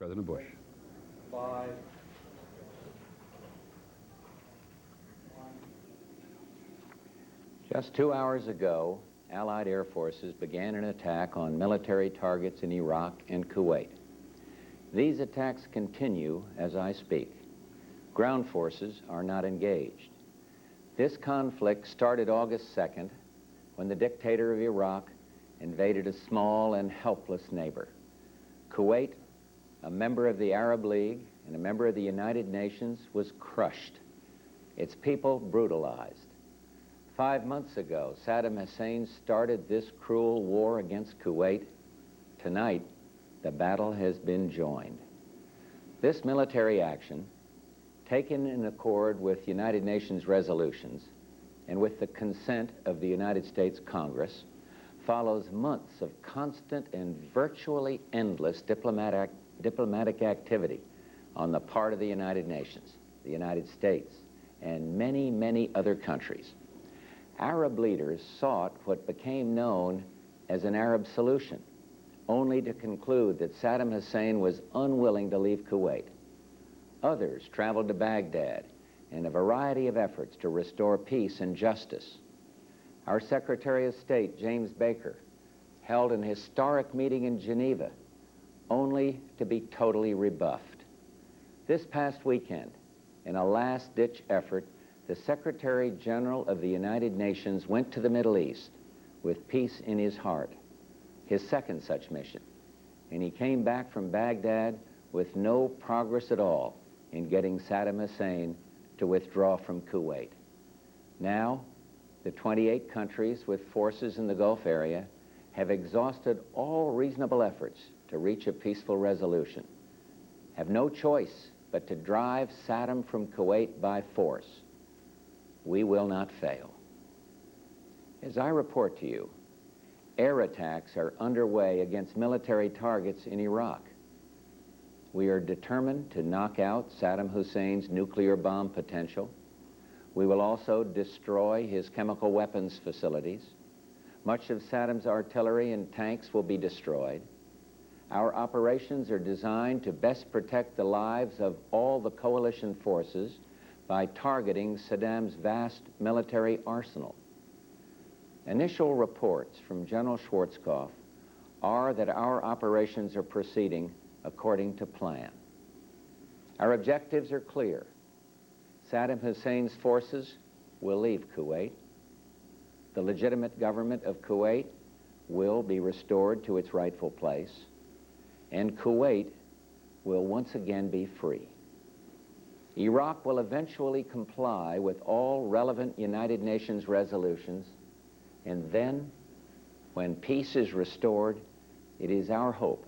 President Bush. 5, 1. Just 2 hours ago, Allied air forces began an attack on military targets in Iraq and Kuwait. These attacks continue as I speak. Ground forces are not engaged. This conflict started August 2nd when the dictator of Iraq invaded a small and helpless neighbor. Kuwait, a member of the Arab League and a member of the United Nations, was crushed. Its people brutalized. 5 months ago, Saddam Hussein started this cruel war against Kuwait. Tonight, the battle has been joined. This military action, taken in accord with United Nations resolutions and with the consent of the United States Congress, follows months of constant and virtually endless diplomatic activity on the part of the United Nations, the United States, and many, many other countries. Arab leaders sought what became known as an Arab solution, only to conclude that Saddam Hussein was unwilling to leave Kuwait. Others traveled to Baghdad in a variety of efforts to restore peace and justice. Our Secretary of State, James Baker, held an historic meeting in Geneva, only to be totally rebuffed. This past weekend, in a last-ditch effort, the Secretary General of the United Nations went to the Middle East with peace in his heart, his second such mission, and he came back from Baghdad with no progress at all in getting Saddam Hussein to withdraw from Kuwait. Now, the 28 countries with forces in the Gulf area have exhausted all reasonable efforts to reach a peaceful resolution, have no choice but to drive Saddam from Kuwait by force. We will not fail. As I report to you, air attacks are underway against military targets in Iraq. We are determined to knock out Saddam Hussein's nuclear bomb potential. We will also destroy his chemical weapons facilities. Much of Saddam's artillery and tanks will be destroyed. Our operations are designed to best protect the lives of all the coalition forces by targeting Saddam's vast military arsenal. Initial reports from General Schwarzkopf are that our operations are proceeding according to plan. Our objectives are clear. Saddam Hussein's forces will leave Kuwait. The legitimate government of Kuwait will be restored to its rightful place, and Kuwait will once again be free. Iraq will eventually comply with all relevant United Nations resolutions, and then, when peace is restored, it is our hope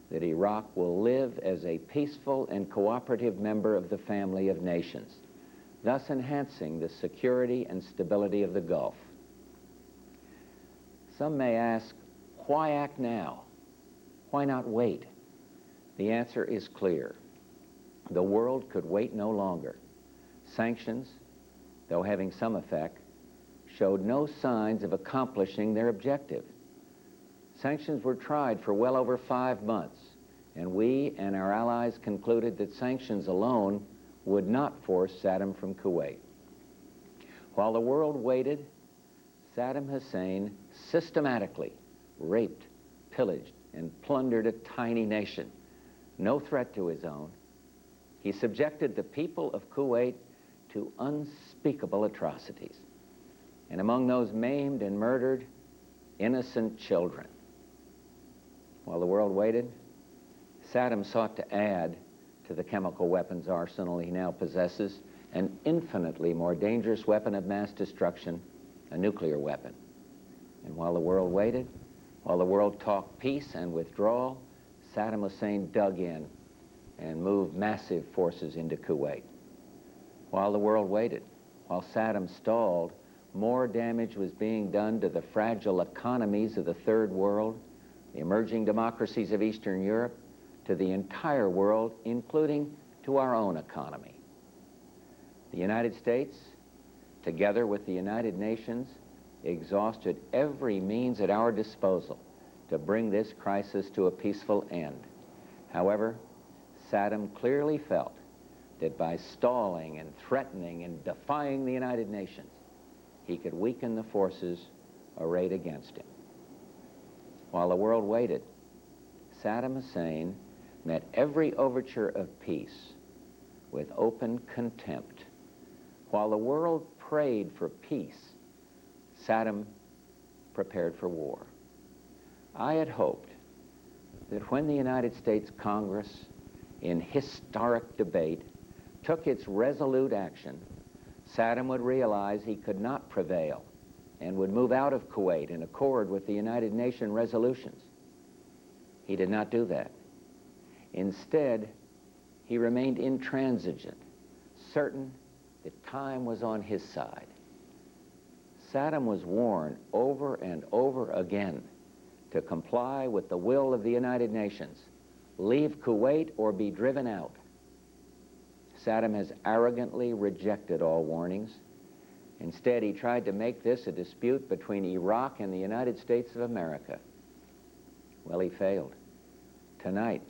that Iraq will live as a peaceful and cooperative member of the family of nations, thus enhancing the security and stability of the Gulf. Some may ask, why act now? Why not wait? The answer is clear. The world could wait no longer. Sanctions, though having some effect, showed no signs of accomplishing their objective. Sanctions were tried for well over 5 months, and we and our allies concluded that sanctions alone would not force Saddam from Kuwait. While the world waited, Saddam Hussein systematically raped, pillaged, and plundered a tiny nation, no threat to his own. He subjected the people of Kuwait to unspeakable atrocities, and among those maimed and murdered, innocent children. While the world waited, Saddam sought to add to the chemical weapons arsenal he now possesses an infinitely more dangerous weapon of mass destruction, a nuclear weapon. And while the world waited, while the world talked peace and withdrawal, Saddam Hussein dug in and moved massive forces into Kuwait. While the world waited, while Saddam stalled, more damage was being done to the fragile economies of the Third World, the emerging democracies of Eastern Europe, to the entire world, including to our own economy. The United States, together with the United Nations, exhausted every means at our disposal to bring this crisis to a peaceful end. However, Saddam clearly felt that by stalling and threatening and defying the United Nations, he could weaken the forces arrayed against him. While the world waited, Saddam Hussein met every overture of peace with open contempt. While the world prayed for peace, Saddam prepared for war. I had hoped that when the United States Congress, in historic debate, took its resolute action, Saddam would realize he could not prevail and would move out of Kuwait in accord with the United Nations resolutions. He did not do that. Instead, he remained intransigent, certain that time was on his side. Saddam was warned over and over again to comply with the will of the United Nations, leave Kuwait or be driven out. Saddam has arrogantly rejected all warnings. Instead, he tried to make this a dispute between Iraq and the United States of America. Well, he failed. Tonight,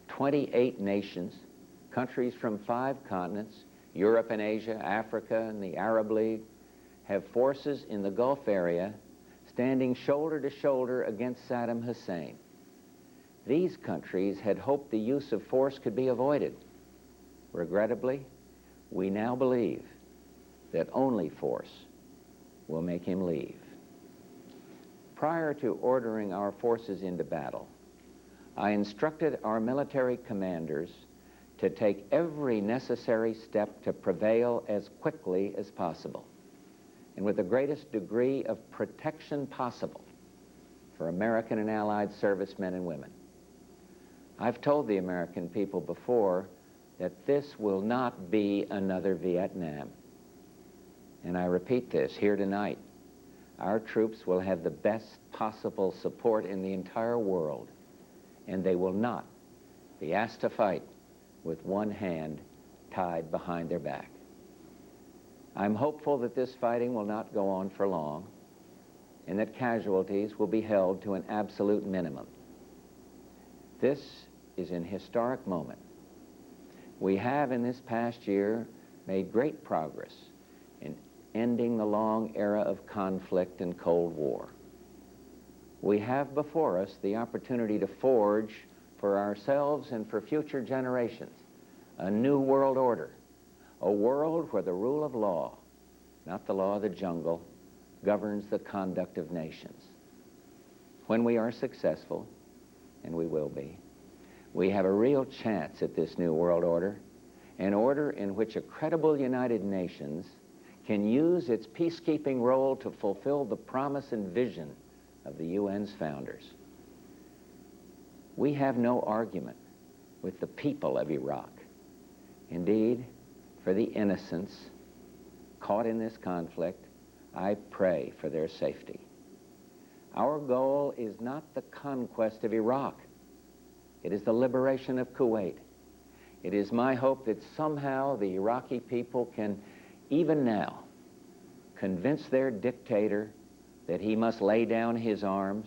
28 nations, countries from 5 continents, Europe and Asia, Africa and the Arab League, have forces in the Gulf area standing shoulder to shoulder against Saddam Hussein. These countries had hoped the use of force could be avoided. Regrettably, we now believe that only force will make him leave. Prior to ordering our forces into battle, I instructed our military commanders to take every necessary step to prevail as quickly as possible and with the greatest degree of protection possible for American and Allied servicemen and women. I've told the American people before that this will not be another Vietnam. And I repeat this here tonight. Our troops will have the best possible support in the entire world, and they will not be asked to fight with one hand tied behind their back. I'm hopeful that this fighting will not go on for long, and that casualties will be held to an absolute minimum. This is an historic moment. We have in this past year made great progress in ending the long era of conflict and Cold War. We have before us the opportunity to forge for ourselves and for future generations a new world order, a world where the rule of law, not the law of the jungle, governs the conduct of nations. When we are successful, and we will be, we have a real chance at this new world order, an order in which a credible United Nations can use its peacekeeping role to fulfill the promise and vision of the UN's founders. We have no argument with the people of Iraq. Indeed, for the innocents caught in this conflict, I pray for their safety. Our goal is not the conquest of Iraq. It is the liberation of Kuwait. It is my hope that somehow the Iraqi people can, even now, convince their dictator that he must lay down his arms,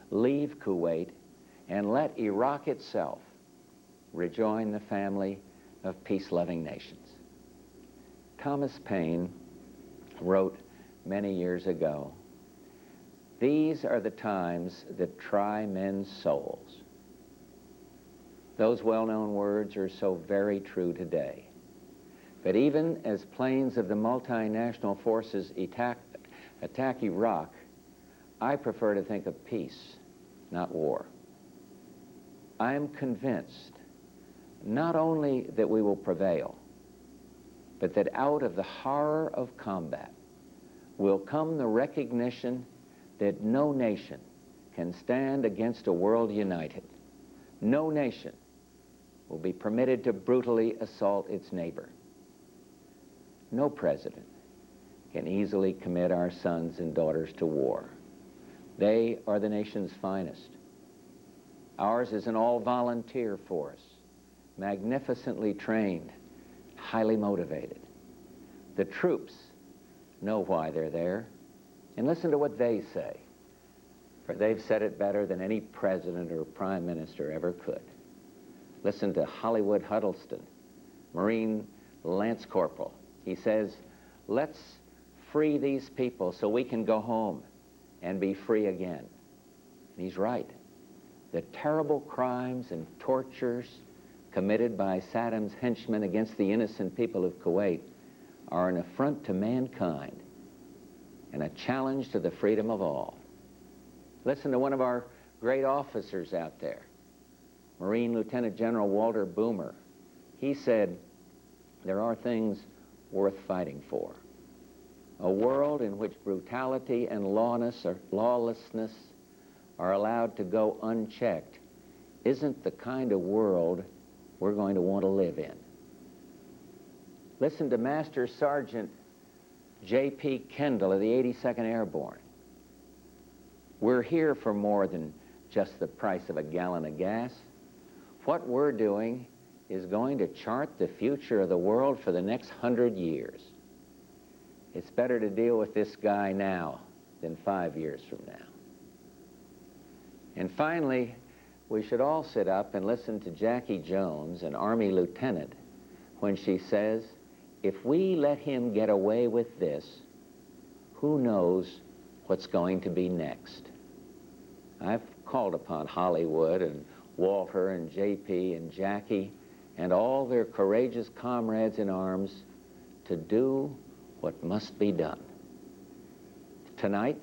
leave Kuwait, and let Iraq itself rejoin the family of peace-loving nations. Thomas Paine wrote many years ago, "These are the times that try men's souls." Those well-known words are so very true today. But even as planes of the multinational forces attack Iraq, I prefer to think of peace, not war. I am convinced not only that we will prevail, but that out of the horror of combat will come the recognition that no nation can stand against a world united. No nation will be permitted to brutally assault its neighbor. No president can easily commit our sons and daughters to war. They are the nation's finest. Ours is an all-volunteer force, magnificently trained, highly motivated. The troops know why they're there, and listen to what they say, for they've said it better than any president or prime minister ever could. Listen to Hollywood Huddleston, Marine Lance Corporal. He says, let's free these people so we can go home and be free again. And he's right. The terrible crimes and tortures committed by Saddam's henchmen against the innocent people of Kuwait are an affront to mankind and a challenge to the freedom of all. Listen to one of our great officers out there, Marine Lieutenant General Walter Boomer. He said, there are things worth fighting for. A world in which brutality and lawlessness are allowed to go unchecked isn't the kind of world we're going to want to live in. Listen to Master Sergeant J.P. Kendall of the 82nd Airborne. We're here for more than just the price of a gallon of gas. What we're doing is going to chart the future of the world for the next 100 years. It's better to deal with this guy now than 5 years from now. And finally, we should all sit up and listen to Jackie Jones, an Army lieutenant, when she says, if we let him get away with this, who knows what's going to be next? I've called upon Hollywood and Walter and J.P. and Jackie and all their courageous comrades in arms to do what must be done. Tonight,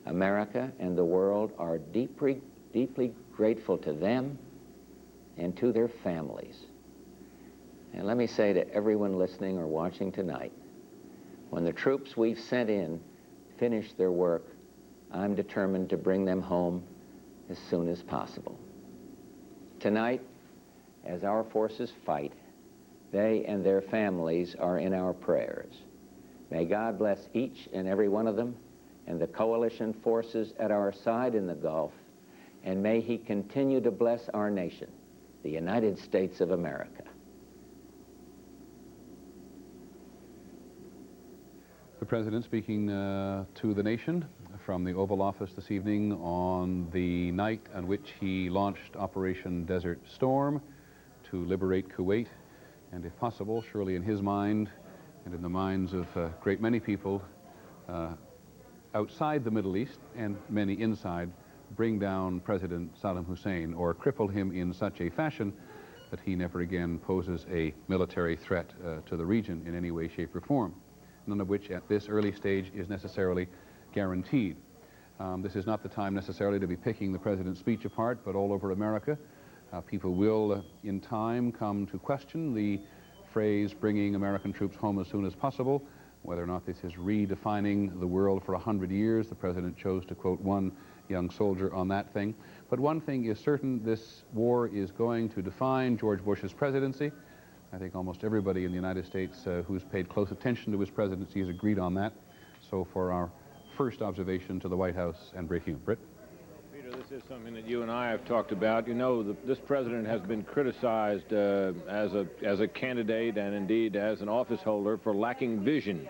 America and the world are deeply grateful to them and to their families. And let me say to everyone listening or watching tonight, when the troops we've sent in finish their work, I'm determined to bring them home as soon as possible. Tonight, as our forces fight, they and their families are in our prayers. May God bless each and every one of them and the coalition forces at our side in the Gulf, and may he continue to bless our nation, the United States of America. The President speaking to the nation from the Oval Office this evening on the night on which he launched Operation Desert Storm to liberate Kuwait, and if possible, surely in his mind and in the minds of a great many people outside the Middle East and many inside, bring down President Saddam Hussein or cripple him in such a fashion that he never again poses a military threat to the region in any way, shape, or form, none of which at this early stage is necessarily guaranteed. This is not the time necessarily to be picking the President's speech apart, but all over America, people will in time come to question the phrase bringing American troops home as soon as possible, whether or not this is redefining the world for 100 years. The President chose to quote one young soldier on that thing. But one thing is certain, this war is going to define George Bush's presidency. I think almost everybody in the United States who's paid close attention to his presidency has agreed on that. So for our first observation to the White House and briefing, Britt. Peter, this is something that you and I have talked about. You know, this president has been criticized as a candidate and indeed as an office holder for lacking vision.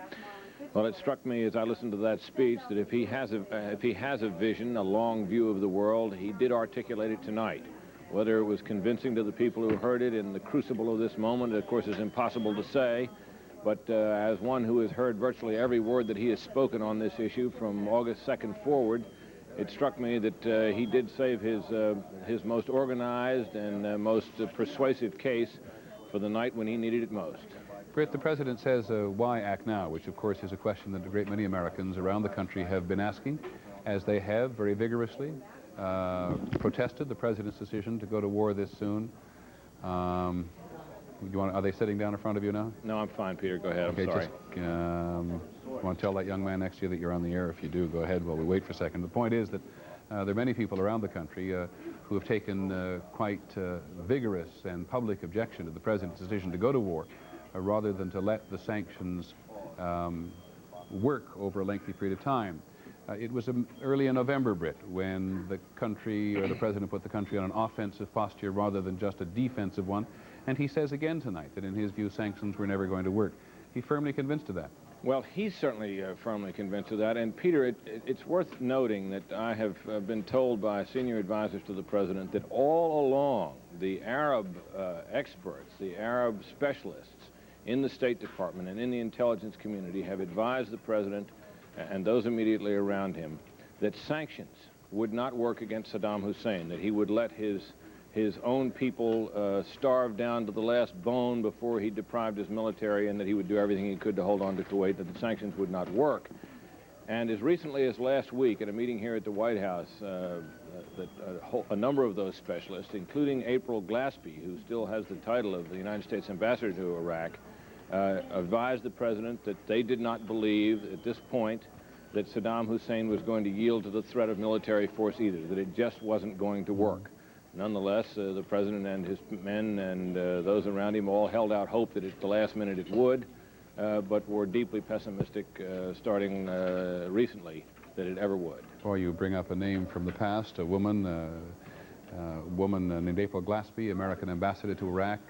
Well, it struck me as I listened to that speech that if he has a vision, a long view of the world, he did articulate it tonight. Whether it was convincing to the people who heard it in the crucible of this moment, of course, is impossible to say. But as one who has heard virtually every word that he has spoken on this issue from August 2nd forward, it struck me that he did save his most organized and most persuasive case for the night when he needed it most. Britt, the President says, why act now? Which, of course, is a question that a great many Americans around the country have been asking, as they have very vigorously protested the President's decision to go to war this soon. Are they sitting down in front of you now? No, I'm fine, Peter. Go ahead. Okay, I'm sorry. You want to tell that young man next to you that you're on the air? If you do, go ahead while we wait for a second. The point is that there are many people around the country who have taken quite vigorous and public objection to the President's decision to go to war, rather than to let the sanctions work over a lengthy period of time. It was early in November, Britt, when the country, or the President, put the country on an offensive posture rather than just a defensive one. And he says again tonight that in his view sanctions were never going to work. He's firmly convinced of that. Well, he's certainly firmly convinced of that. And, Peter, it's worth noting that I have been told by senior advisors to the president that all along the Arab experts, the Arab specialists in the State Department and in the intelligence community have advised the president and those immediately around him that sanctions would not work against Saddam Hussein, that he would let his own people starve down to the last bone before he deprived his military, and that he would do everything he could to hold on to Kuwait, that the sanctions would not work. And as recently as last week at a meeting here at the White House, a number of those specialists, including April Glaspie, who still has the title of the United States ambassador to Iraq, advised the president that they did not believe at this point that Saddam Hussein was going to yield to the threat of military force either, that it just wasn't going to work. Nonetheless, the president and his men and those around him all held out hope that at the last minute it would, but were deeply pessimistic starting recently that it ever would. Well, you bring up a name from the past, a woman named April Glaspie, American ambassador to Iraq,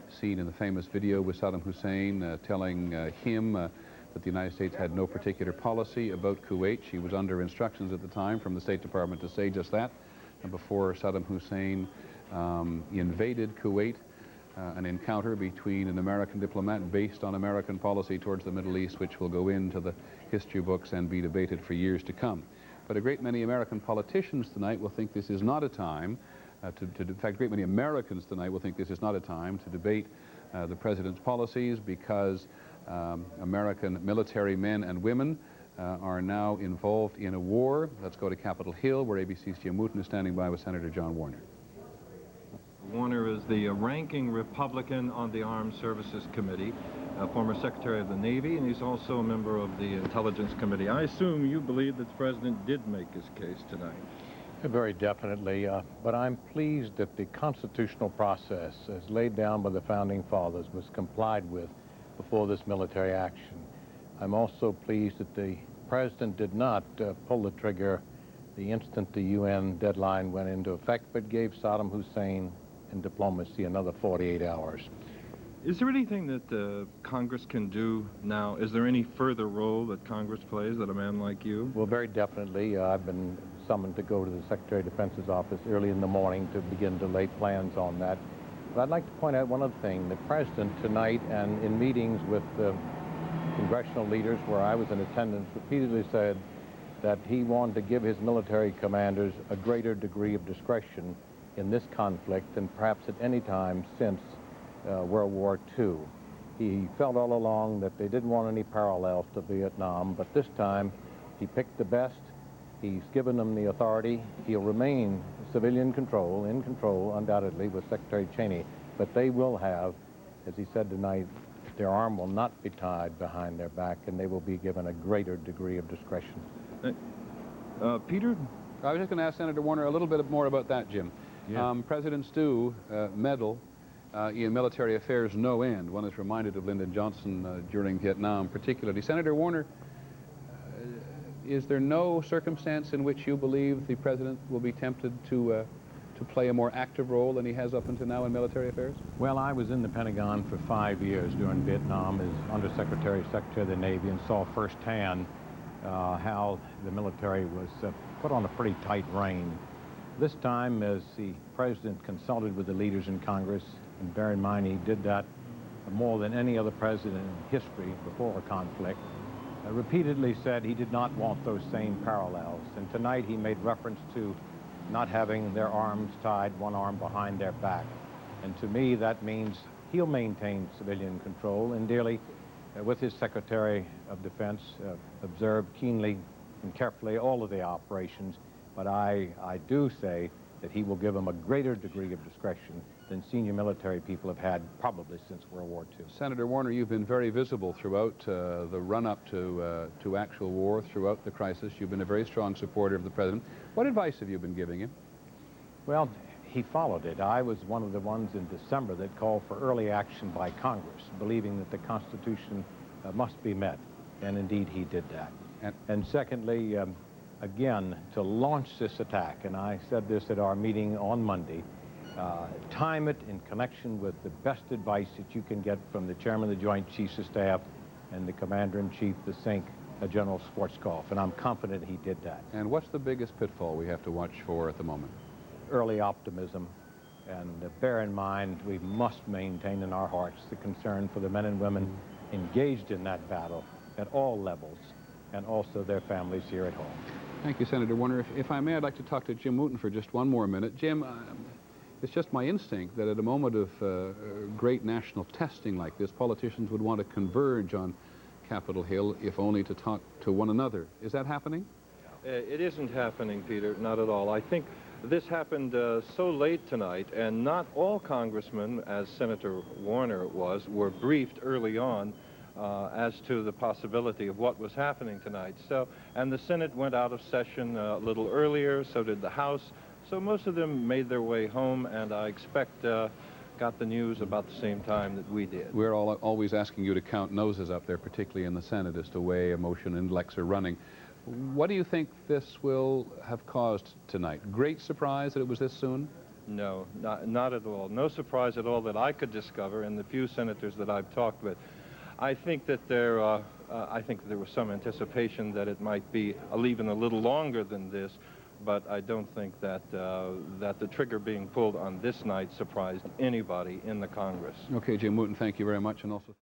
seen in the famous video with Saddam Hussein telling him that the United States had no particular policy about Kuwait. She was under instructions at the time from the State Department to say just that. And before Saddam Hussein invaded Kuwait, an encounter between an American diplomat based on American policy towards the Middle East, which will go into the history books and be debated for years to come. But a great many American politicians tonight will think this is not a time in fact, a great many Americans tonight will think this is not a time to debate the president's policies, because American military men and women are now involved in a war. Let's go to Capitol Hill, where ABC's Jim Wooten is standing by with Senator John Warner. Warner is the ranking Republican on the Armed Services Committee, a former Secretary of the Navy, and he's also a member of the Intelligence Committee. I assume you believe that the president did make his case tonight. Very definitely, but I'm pleased that the constitutional process as laid down by the Founding Fathers was complied with before this military action. I'm also pleased that the president did not pull the trigger the instant the UN deadline went into effect, but gave Saddam Hussein and diplomacy another 48 hours. Is there anything that Congress can do now? Is there any further role that Congress plays, that a man like you? Well, very definitely. I've been summoned to go to the Secretary of Defense's office early in the morning to begin to lay plans on that. But I'd like to point out one other thing. The president tonight, and in meetings with congressional leaders where I was in attendance, repeatedly said that he wanted to give his military commanders a greater degree of discretion in this conflict than perhaps at any time since World War II. He felt all along that they didn't want any parallels to Vietnam, but this time he picked the best. He's given them the authority. He'll remain civilian control, in control, undoubtedly, with Secretary Cheney, but they will have, as he said tonight, their arm will not be tied behind their back, and they will be given a greater degree of discretion. Peter? I was just going to ask Senator Warner a little bit more about that, Jim. Yeah. Presidents do meddle in military affairs no end. One is reminded of Lyndon Johnson during Vietnam particularly. Senator Warner, is there no circumstance in which you believe the president will be tempted to play a more active role than he has up until now in military affairs? Well, I was in the Pentagon for 5 years during Vietnam as Undersecretary, Secretary of the Navy, and saw firsthand how the military was put on a pretty tight rein. This time, as the president consulted with the leaders in Congress, and bear in mind he did that more than any other president in history before a conflict, repeatedly said he did not want those same parallels. And tonight he made reference to not having their arms tied, one arm behind their back. And to me that means he'll maintain civilian control, and dearly, with his Secretary of Defense, observe keenly and carefully all of the operations. But I do say that he will give them a greater degree of discretion than senior military people have had probably since World War II. Senator Warner, you've been very visible throughout the run-up to actual war, throughout the crisis. You've been a very strong supporter of the president. What advice have you been giving him? Well, he followed it. I was one of the ones in December that called for early action by Congress, believing that the Constitution must be met, and indeed he did that. And secondly, again, to launch this attack, and I said this at our meeting on Monday, time it in connection with the best advice that you can get from the Chairman of the Joint Chiefs of Staff and the commander-in-chief to sink General Schwarzkopf, and I'm confident he did that. And what's the biggest pitfall we have to watch for at the moment? Early optimism, and bear in mind we must maintain in our hearts the concern for the men and women engaged in that battle at all levels, and also their families here at home. Thank you, Senator Warner. If I may, I'd like to talk to Jim Wooten for just one more minute. Jim, it's just my instinct that at a moment of great national testing like this, politicians would want to converge on Capitol Hill, if only to talk to one another. Is that happening? It isn't happening, Peter, not at all. I think this happened so late tonight, and not all congressmen, as Senator Warner was, were briefed early on as to the possibility of what was happening tonight. And the Senate went out of session a little earlier, so did the House. So most of them made their way home, and I expect got the news about the same time that we did. We're always asking you to count noses up there, particularly in the Senate, as to way emotion and intellects are running. What do you think this will have caused tonight? Great surprise that it was this soon? No, not at all. No surprise at all that I could discover in the few senators that I've talked with. I think that there was some anticipation that it might be even a little longer than this, but I don't think that that the trigger being pulled on this night surprised anybody in the Congress. Okay, Jim Wooten, thank you very much, and also